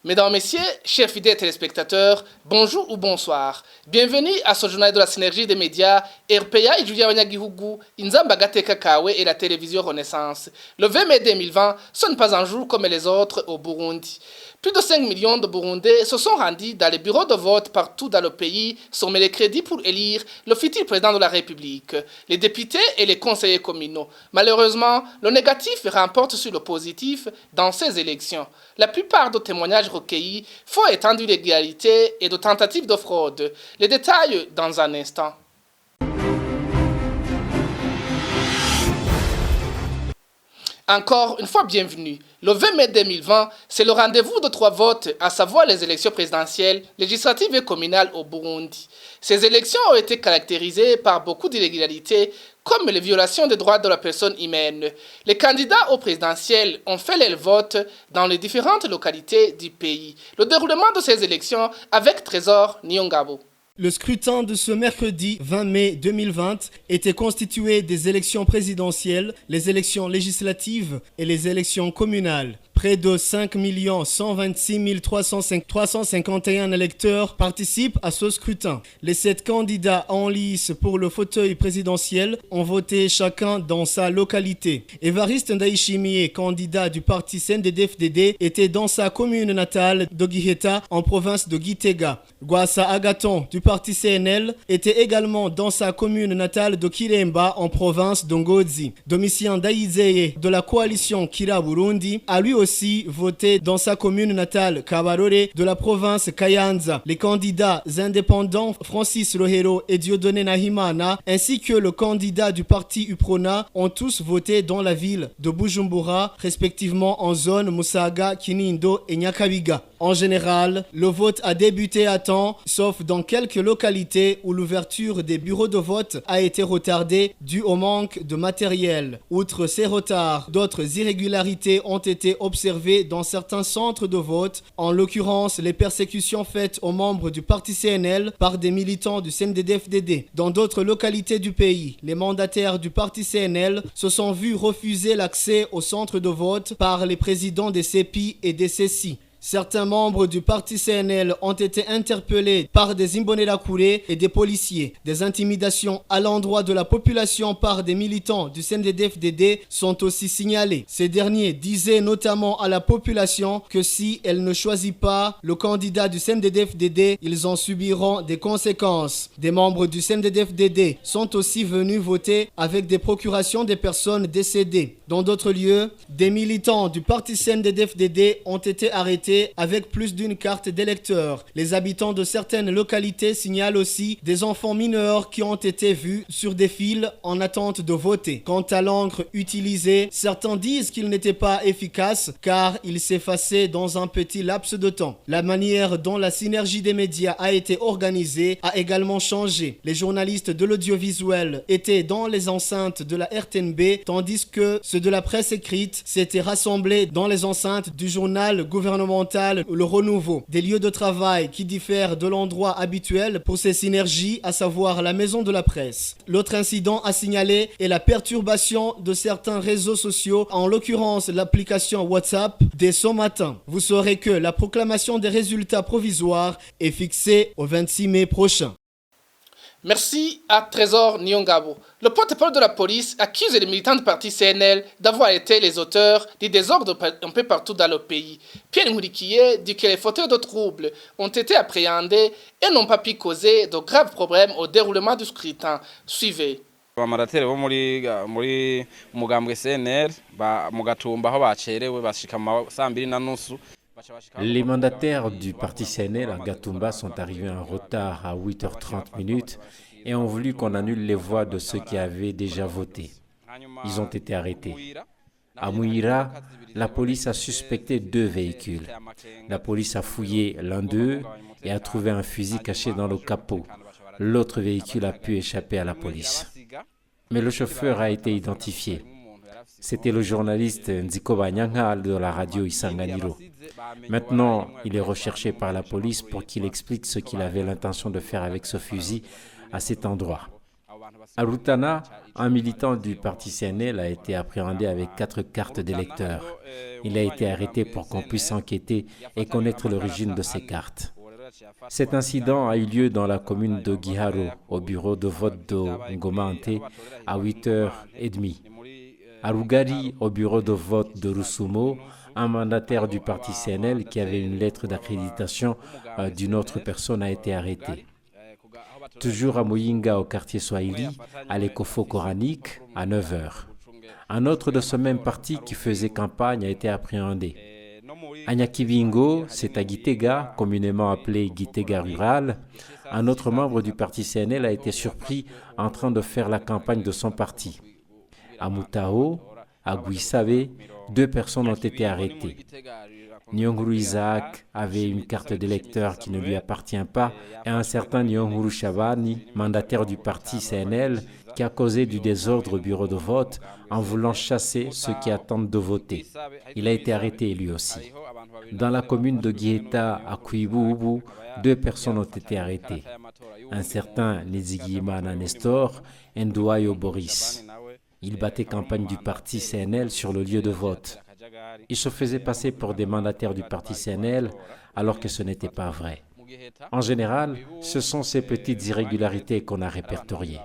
Mesdames, Messieurs, chers fidèles téléspectateurs, bonjour ou bonsoir. Bienvenue à ce journal de la synergie des médias RPA et Julia Wanyagihugu, Inzamba Gateka Kawe et la télévision Renaissance. Le 20 mai 2020, ce n'est pas un jour comme les autres au Burundi. Plus de 5 millions de Burundais se sont rendus dans les bureaux de vote partout dans le pays, sommet les crédits pour élire le futur président de la République, les députés et les conseillers communaux. Malheureusement, le négatif remporte sur le positif dans ces élections. La plupart des témoignages recueillis font étendre d'illégalité et de tentatives de fraude. Les détails dans un instant. Encore une fois, bienvenue. Le 20 mai 2020, c'est le rendez-vous de 3 votes, à savoir les élections présidentielles, législatives et communales au Burundi. Ces élections ont été caractérisées par beaucoup d'illégalités, comme les violations des droits de la personne humaine. Les candidats aux présidentielles ont fait leur vote dans les différentes localités du pays. Le déroulement de ces élections avec Trésor Nyongabo. Le scrutin de ce mercredi 20 mai 2020 était constitué des élections présidentielles, les élections législatives et les élections communales. Près de 5 126 351 électeurs participent à ce scrutin. Les 7 candidats en lice pour le fauteuil présidentiel ont voté chacun dans sa localité. Évariste Ndayishimiye, candidat du parti CNDD-FDD, était dans sa commune natale de Giheta en province de Gitega. Gwasa Agathon du parti CNL était également dans sa commune natale de Kiremba en province de Ngozi. Domitien Ndayizeye de la coalition Kira Burundi a lui aussi voté dans sa commune natale Kabarore de la province Kayanza. Les candidats indépendants Francis Rohero et Dieudonné Nahimana ainsi que le candidat du parti UPRONA ont tous voté dans la ville de Bujumbura, respectivement en zone Musaga, Kinindo et Nyakabiga. En général, le vote a débuté à temps, sauf dans quelques localités où l'ouverture des bureaux de vote a été retardée dû au manque de matériel. Outre ces retards, d'autres irrégularités ont été observées dans certains centres de vote, en l'occurrence les persécutions faites aux membres du parti CNL par des militants du CNDD-FDD. Dans d'autres localités du pays, les mandataires du parti CNL se sont vus refuser l'accès aux centres de vote par les présidents des CEPI et des CECI. Certains membres du parti CNL ont été interpellés par des Imbonerakure et des policiers. Des intimidations à l'endroit de la population par des militants du CNDD-FDD sont aussi signalées. Ces derniers disaient notamment à la population que si elle ne choisit pas le candidat du CNDD-FDD, ils en subiront des conséquences. Des membres du CNDD-FDD sont aussi venus voter avec des procurations des personnes décédées. Dans d'autres lieux, des militants du parti CNDD-FDD ont été arrêtés avec plus d'une carte d'électeur. Les habitants de certaines localités signalent aussi des enfants mineurs qui ont été vus sur des files en attente de voter. Quant à l'encre utilisée, certains disent qu'il n'était pas efficace car il s'effaçait dans un petit laps de temps. La manière dont la synergie des médias a été organisée a également changé. Les journalistes de l'audiovisuel étaient dans les enceintes de la RTNB tandis que ceux de la presse écrite s'étaient rassemblés dans les enceintes du journal gouvernemental Le Renouveau. Des lieux de travail qui diffèrent de l'endroit habituel pour ces synergies, à savoir la maison de la presse. L'autre incident à signaler est la perturbation de certains réseaux sociaux, en l'occurrence l'application WhatsApp, dès ce matin. Vous saurez que la proclamation des résultats provisoires est fixée au 26 mai prochain. Merci à Trésor Nyongabo. Le porte-parole de la police accuse les militants du parti CNL d'avoir été les auteurs des désordres un peu partout dans le pays. Pierre Nkurikiye dit que les fauteurs de troubles ont été appréhendés et n'ont pas pu causer de graves problèmes au déroulement du scrutin. Suivez. Abamarateri bo muri umugambwe CNL mu Gatumba aho bacerewe bashika mu 2:30. Les mandataires du parti CNL à Gatumba sont arrivés en retard à 8h30 et ont voulu qu'on annule les voix de ceux qui avaient déjà voté. Ils ont été arrêtés. À Mouira, la police a suspecté 2 véhicules. La police a fouillé l'un d'eux et a trouvé un fusil caché dans le capot. L'autre véhicule a pu échapper à la police. Mais le chauffeur a été identifié. C'était le journaliste Nziko Banyanka de la radio Isanganiro. Maintenant, il est recherché par la police pour qu'il explique ce qu'il avait l'intention de faire avec ce fusil à cet endroit. À Rutana, un militant du parti CNL a été appréhendé avec 4 cartes d'électeurs. Il a été arrêté pour qu'on puisse enquêter et connaître l'origine de ces cartes. Cet incident a eu lieu dans la commune de Giharo, au bureau de vote de Ngomante, à 8h30. À Rugari, au bureau de vote de Rusumo, un mandataire du parti CNL qui avait une lettre d'accréditation d'une autre personne a été arrêté. Toujours à Muyinga, au quartier Swahili, à l'écofo coranique, à 9h. Un autre de ce même parti qui faisait campagne a été appréhendé. À Nyakibingo, c'est à Gitega, communément appelé Gitega rural, un autre membre du parti CNL a été surpris en train de faire la campagne de son parti. À Mutao, à Guisave, 2 personnes ont été arrêtées. Nyonguru Isaac avait une carte d'électeur qui ne lui appartient pas et un certain Nyonguru Shabani, mandataire du parti CNL, qui a causé du désordre au bureau de vote en voulant chasser ceux qui attendent de voter. Il a été arrêté lui aussi. Dans la commune de Gieta à Kuibubu, 2 personnes ont été arrêtées. Un certain Nizigimana Nestor et Ndouayo Boris. Ils battaient campagne du parti CNL sur le lieu de vote. Ils se faisaient passer pour des mandataires du parti CNL alors que ce n'était pas vrai. En général, ce sont ces petites irrégularités qu'on a répertoriées.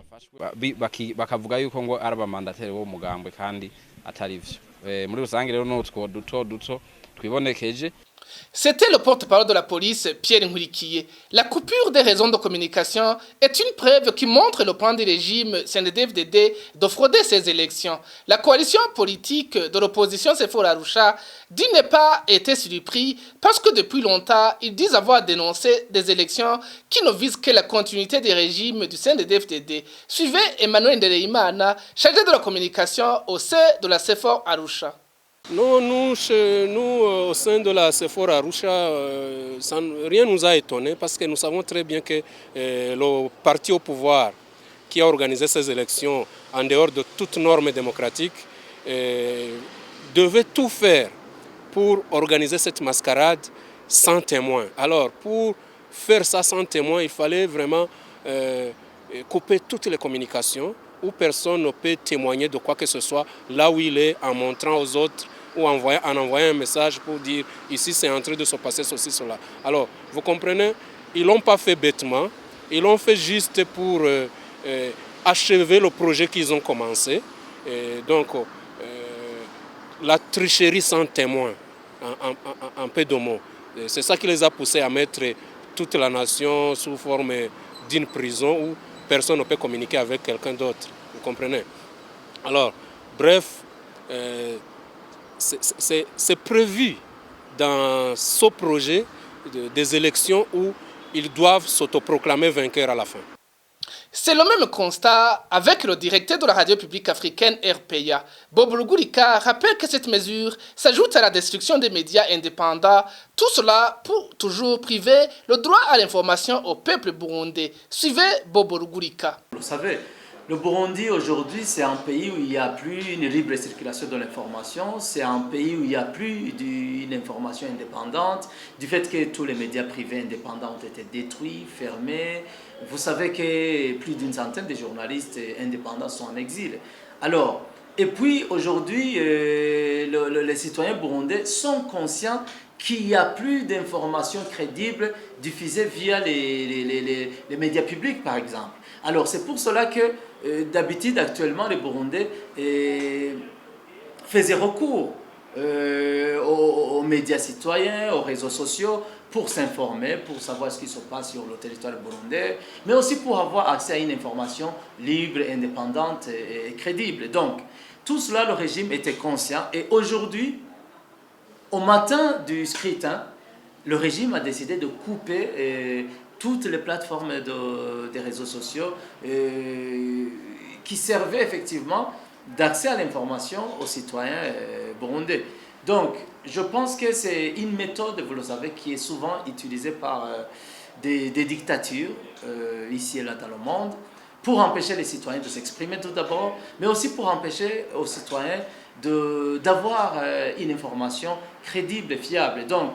C'était le porte-parole de la police, Pierre Nkurikiye. La coupure des réseaux de communication est une preuve qui montre le plan du régime CNDD-FDD de frauder ces élections. La coalition politique de l'opposition Sefor Arusha dit ne pas être surpris parce que depuis longtemps, ils disent avoir dénoncé des élections qui ne visent que la continuité des régimes du CNDD-FDD. Suivez Emmanuel Ndereimana, chargé de la communication au sein de la Sefor Arusha. Nous, au sein de la Sefor Arusha, rien ne nous a étonnés parce que nous savons très bien que le parti au pouvoir qui a organisé ces élections en dehors de toute norme démocratique devait tout faire pour organiser cette mascarade sans témoin. Alors, pour faire ça sans témoin, il fallait vraiment couper toutes les communications où personne ne peut témoigner de quoi que ce soit là où il est en montrant aux autres ou en envoyant un message pour dire ici c'est en train de se passer ceci, cela. Alors, vous comprenez, ils ne l'ont pas fait bêtement, ils l'ont fait juste pour achever le projet qu'ils ont commencé. Donc, la tricherie sans témoin, en peu de mots. C'est ça qui les a poussés à mettre toute la nation sous forme d'une prison où personne ne peut communiquer avec quelqu'un d'autre. Vous comprenez? Alors, bref, c'est prévu dans ce projet des élections où ils doivent s'autoproclamer vainqueurs à la fin. C'est le même constat avec le directeur de la radio publique africaine RPA. Bob Rugurika rappelle que cette mesure s'ajoute à la destruction des médias indépendants, tout cela pour toujours priver le droit à l'information au peuple burundais. Suivez Bob Rugurika. Vous savez, le Burundi aujourd'hui c'est un pays où il n'y a plus une libre circulation de l'information, c'est un pays où il n'y a plus une information indépendante, du fait que tous les médias privés indépendants ont été détruits, fermés. Vous savez que plus d'une centaine de journalistes indépendants sont en exil. Alors, et puis aujourd'hui, les citoyens burundais sont conscients qu'il n'y a plus d'informations crédibles diffusées via les médias publics, par exemple. Alors, c'est pour cela que, d'habitude, actuellement, les Burundais faisaient recours aux médias citoyens, aux réseaux sociaux, pour s'informer, pour savoir ce qui se passe sur le territoire burundais, mais aussi pour avoir accès à une information libre, indépendante et crédible. Donc, tout cela, le régime était conscient. Et aujourd'hui, au matin du scrutin, le régime a décidé de couper toutes les plateformes des réseaux sociaux qui servaient effectivement d'accès à l'information aux citoyens burundais. Donc, je pense que c'est une méthode, vous le savez, qui est souvent utilisée par des dictatures, ici et là dans le monde, pour empêcher les citoyens de s'exprimer tout d'abord, mais aussi pour empêcher aux citoyens d'avoir une information crédible et fiable. Donc,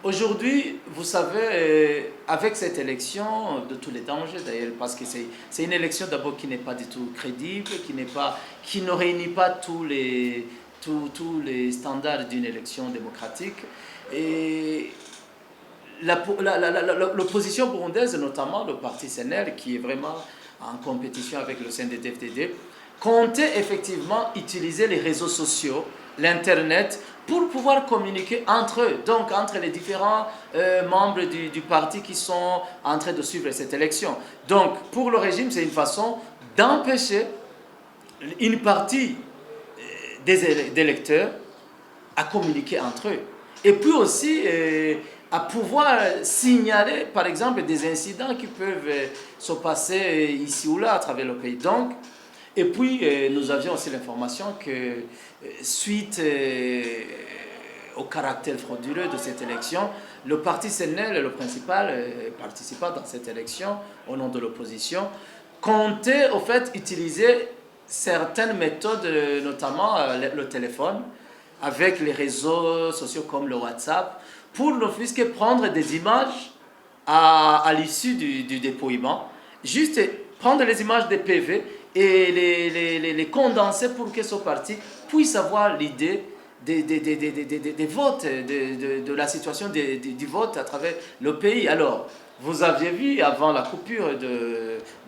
Aujourd'hui, vous savez, avec cette élection, de tous les dangers d'ailleurs, parce que c'est une élection d'abord qui n'est pas du tout crédible, qui ne réunit pas tous les standards d'une élection démocratique. Et l'opposition burundaise, notamment le parti CNL, qui est vraiment en compétition avec le CNDD-FDD, comptait effectivement utiliser les réseaux sociaux, l'Internet, pour pouvoir communiquer entre eux, donc entre les différents membres du parti qui sont en train de suivre cette élection. Donc, pour le régime, c'est une façon d'empêcher une partie des électeurs à communiquer entre eux. Et puis aussi à pouvoir signaler, par exemple, des incidents qui peuvent se passer ici ou là à travers le pays. Donc, et puis, nous avions aussi l'information que suite au caractère frauduleux de cette élection, le parti CNL, le principal participant dans cette élection, au nom de l'opposition, comptait au fait utiliser certaines méthodes, notamment le téléphone, avec les réseaux sociaux comme le WhatsApp, pour ne fût-ce que prendre des images à l'issue du dépouillement, juste prendre les images des PV et les condenser pour que ce parti puisse avoir l'idée des votes, de la situation du vote à travers le pays. Alors, vous aviez vu avant la coupure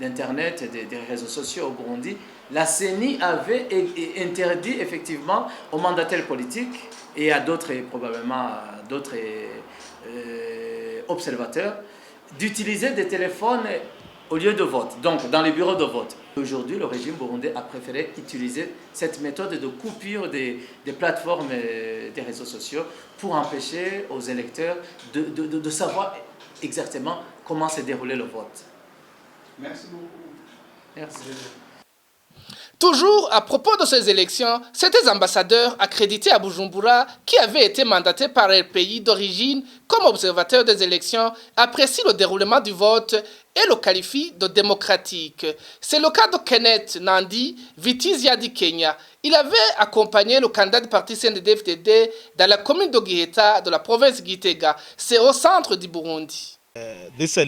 d'Internet et des réseaux sociaux au Burundi, la CENI avait interdit effectivement aux mandataires politiques et à d'autres, probablement d'autres observateurs, d'utiliser des téléphones au lieu de vote, donc dans les bureaux de vote. Aujourd'hui, le régime burundais a préféré utiliser cette méthode de coupure des plateformes des réseaux sociaux pour empêcher aux électeurs de savoir exactement comment s'est déroulé le vote. Merci beaucoup. Merci. Toujours à propos de ces élections, ces ambassadeurs accrédités à Bujumbura, qui avaient été mandatés par leur pays d'origine comme observateurs des élections, apprécient le déroulement du vote et le qualifient de démocratique. C'est le cas de Kenneth Nandi, Vitizia di Kenya. Il avait accompagné le candidat du parti CNDD-FDD dans la commune de Giheta de la province Gitega. C'est au centre du Burundi. Ces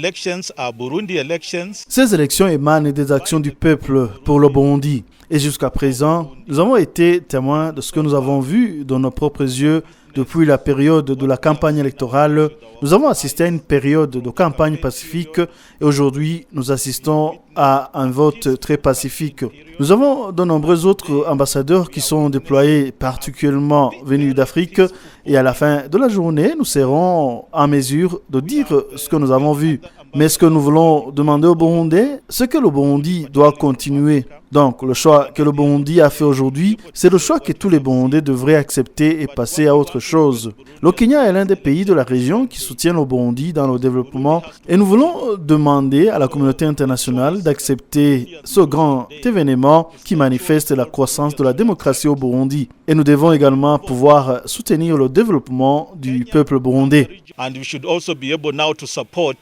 élections émanent des actions du peuple pour le Burundi. Et jusqu'à présent, nous avons été témoins de ce que nous avons vu de nos propres yeux depuis la période de la campagne électorale. Nous avons assisté à une période de campagne pacifique et aujourd'hui, nous assistons à un vote très pacifique. Nous avons de nombreux autres ambassadeurs qui sont déployés, particulièrement venus d'Afrique. Et à la fin de la journée, nous serons en mesure de dire ce que nous avons vu. Mais ce que nous voulons demander au Burundais, c'est que le Burundi doit continuer. Donc, le choix que le Burundi a fait aujourd'hui, c'est le choix que tous les Burundais devraient accepter et passer à autre chose. Le Kenya est l'un des pays de la région qui soutient le Burundi dans le développement et nous voulons demander à la communauté internationale d'accepter ce grand événement qui manifeste la croissance de la démocratie au Burundi. Et nous devons également pouvoir soutenir le développement du peuple burundais. And we should also be able now to support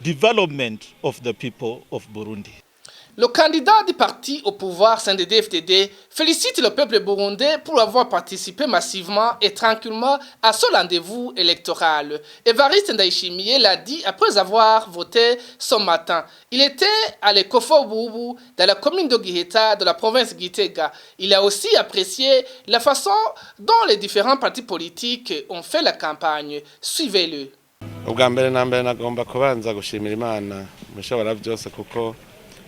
development of the people of Burundi. Le candidat du parti au pouvoir CNDD-FDD félicite le peuple burundais pour avoir participé massivement et tranquillement à ce rendez-vous électoral. Évariste Ndayishimiye l'a dit après avoir voté ce matin. Il était à l'Ekofo Boubou dans la commune de Giheta de la province Gitega. Il a aussi apprécié la façon dont les différents partis politiques ont fait la campagne. Suivez-le. ubwa mbere na mbere nagomba kubanza gushimira Imana mushobora byose kuko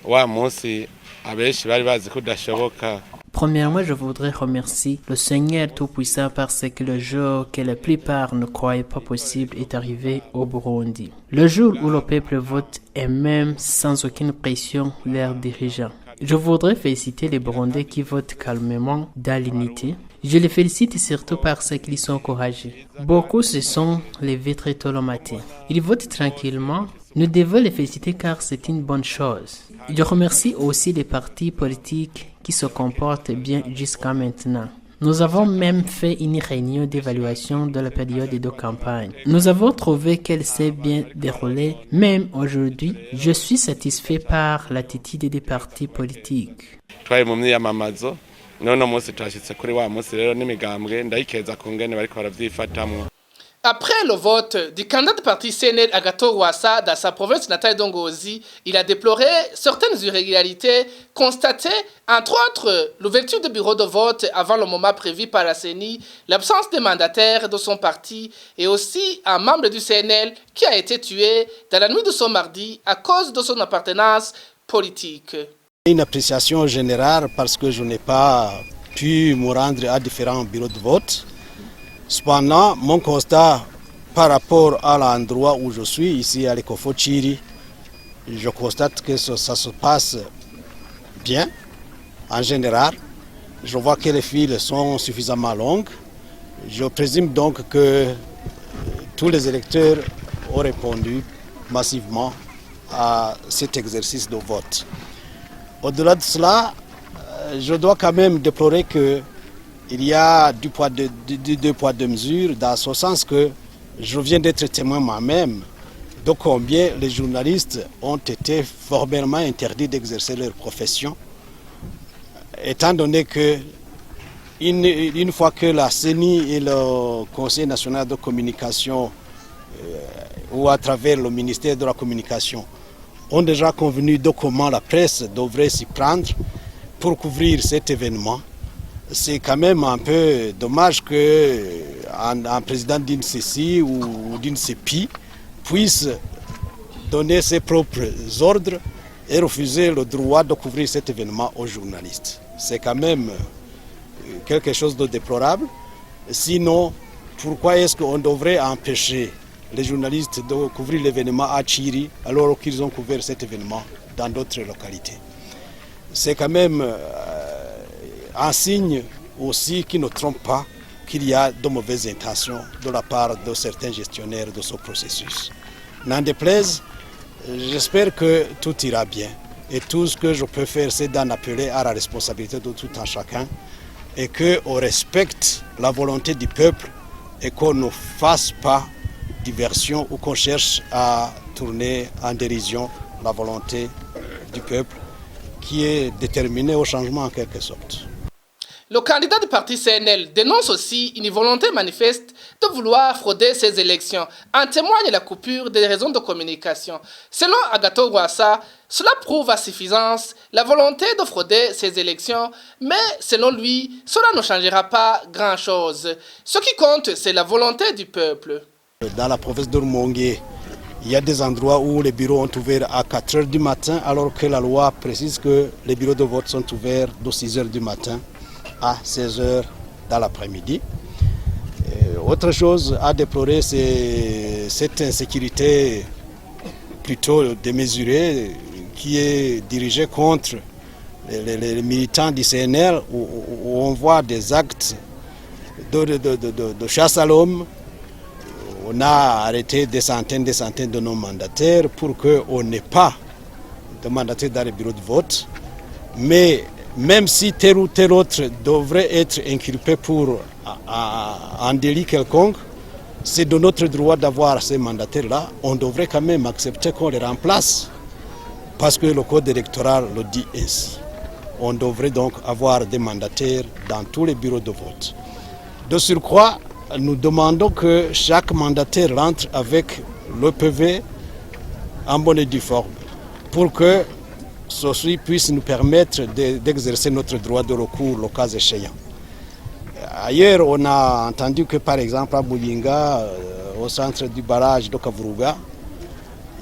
wa munsi abenshi bari bazi kudashoboka. Premièrement, je voudrais remercier le Seigneur Tout-Puissant parce que le jour que la plupart ne croyaient pas possible est arrivé au Burundi. Le jour où le peuple vote et même sans aucune pression leurs dirigeants. Je voudrais féliciter les Burundais qui votent calmement dans l'unité. Je les félicite surtout parce qu'ils sont courageux. Beaucoup se sont levés très tôt le matin. Ils votent tranquillement. Nous devons les féliciter car c'est une bonne chose. Je remercie aussi les partis politiques qui se comportent bien jusqu'à maintenant. Nous avons même fait une réunion d'évaluation de la période de campagne. Nous avons trouvé qu'elle s'est bien déroulée. Même aujourd'hui, je suis satisfait par l'attitude des partis politiques. Après le vote du candidat du parti CNL Agathon Rwasa dans sa province natale d'Ongozi, il a déploré certaines irrégularités constatées, entre autres l'ouverture de bureaux de vote avant le moment prévu par la CENI, l'absence des mandataires de son parti et aussi un membre du CNL qui a été tué dans la nuit de ce mardi à cause de son appartenance politique. Une appréciation générale parce que je n'ai pas pu me rendre à différents bureaux de vote. Cependant, mon constat par rapport à l'endroit où je suis, ici à l'Ekofo-Tchiri, je constate que ça se passe bien en général. Je vois que les files sont suffisamment longues. Je présume donc que tous les électeurs ont répondu massivement à cet exercice de vote. Au-delà de cela, je dois quand même déplorer qu'il y a deux poids, deux mesures, dans ce sens que je viens d'être témoin moi-même de combien les journalistes ont été formellement interdits d'exercer leur profession, étant donné que une fois que la CENI et le Conseil national de communication, ou à travers le ministère de la communication, ont déjà convenu de comment la presse devrait s'y prendre pour couvrir cet événement. C'est quand même un peu dommage qu'un président d'une CECI ou d'une CEPI puisse donner ses propres ordres et refuser le droit de couvrir cet événement aux journalistes. C'est quand même quelque chose de déplorable. Sinon, pourquoi est-ce qu'on devrait empêcher les journalistes de couvrir l'événement à Tchiri alors qu'ils ont couvert cet événement dans d'autres localités? C'est quand même un signe aussi qui ne trompe pas qu'il y a de mauvaises intentions de la part de certains gestionnaires de ce processus. N'en déplaise, j'espère que tout ira bien. Et tout ce que je peux faire, c'est d'en appeler à la responsabilité de tout un chacun et qu'on respecte la volonté du peuple et qu'on ne fasse pas diversion ou qu'on cherche à tourner en dérision la volonté du peuple qui est déterminée au changement en quelque sorte. Le candidat du parti CNL dénonce aussi une volonté manifeste de vouloir frauder ces élections. En témoigne la coupure des réseaux de communication. Selon Agathon Rwasa, cela prouve à suffisance la volonté de frauder ces élections, mais selon lui, cela ne changera pas grand-chose. Ce qui compte, c'est la volonté du peuple. Dans la province de Rumongue, il y a des endroits où les bureaux ont ouvert à 4 h du matin, alors que la loi précise que les bureaux de vote sont ouverts de 6 h du matin à 16 h dans l'après-midi. Autre chose à déplorer, c'est cette insécurité plutôt démesurée qui est dirigée contre les militants du CNL, où on voit des actes de chasse à l'homme. On a arrêté des centaines de non-mandataires pour qu'on n'ait pas de mandataires dans les bureaux de vote. Mais même si tel ou tel autre devrait être inculpé pour un délit quelconque, c'est de notre droit d'avoir ces mandataires-là. On devrait quand même accepter qu'on les remplace, parce que le code électoral le dit ainsi. On devrait donc avoir des mandataires dans tous les bureaux de vote. De surcroît, nous demandons que chaque mandataire rentre avec le PV en bonne et due forme pour que ceci puisse nous permettre d'exercer notre droit de recours le cas échéant. Ailleurs, on a entendu que par exemple à Boulinga, au centre du barrage de Kavuruga,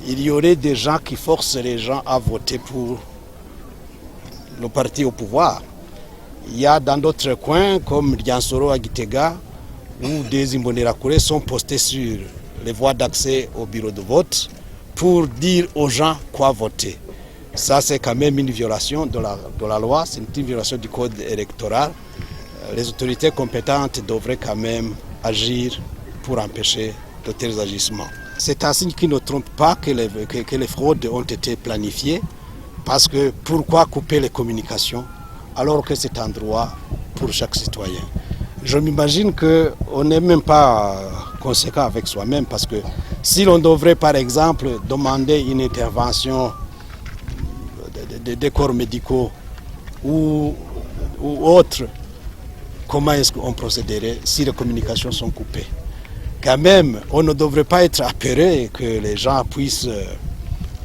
il y aurait des gens qui forcent les gens à voter pour le parti au pouvoir. Il y a dans d'autres coins, comme Liansoro à Gitega, où des Imbonerakure sont postés sur les voies d'accès au bureau de vote pour dire aux gens quoi voter. Ça, c'est quand même une violation de la loi, c'est une violation du code électoral. Les autorités compétentes devraient quand même agir pour empêcher de tels agissements. C'est un signe qui ne trompe pas que les fraudes ont été planifiées, parce que pourquoi couper les communications alors que c'est un droit pour chaque citoyen? Je m'imagine qu'on n'est même pas conséquent avec soi-même, parce que si l'on devrait par exemple demander une intervention des corps médicaux ou autres, comment est-ce qu'on procéderait si les communications sont coupées? quand même, on ne devrait pas être apeuré que les gens puissent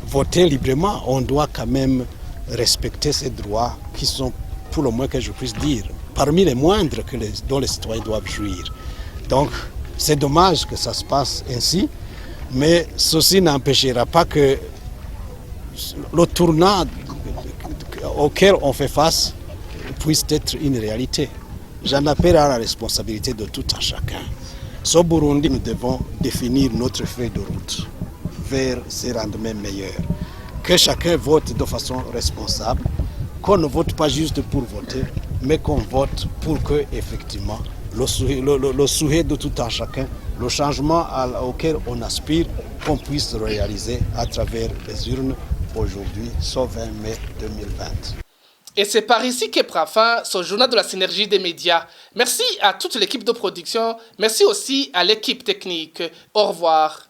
voter librement. On doit quand même respecter ces droits qui sont, pour le moins que je puisse dire, parmi les moindres dont les citoyens doivent jouir. Donc, c'est dommage que ça se passe ainsi, mais ceci n'empêchera pas que le tournant auquel on fait face puisse être une réalité. J'en appelle à la responsabilité de tout un chacun. Au Burundi, nous devons définir notre feuille de route vers ces rendements meilleurs. Que chacun vote de façon responsable, qu'on ne vote pas juste pour voter, mais qu'on vote pour que, effectivement, le souhait de tout un chacun, le changement auquel on aspire, qu'on puisse réaliser à travers les urnes aujourd'hui, ce 20 mai 2020. Et c'est par ici que prend fin ce journal de la synergie des médias. Merci à toute l'équipe de production, merci aussi à l'équipe technique. Au revoir.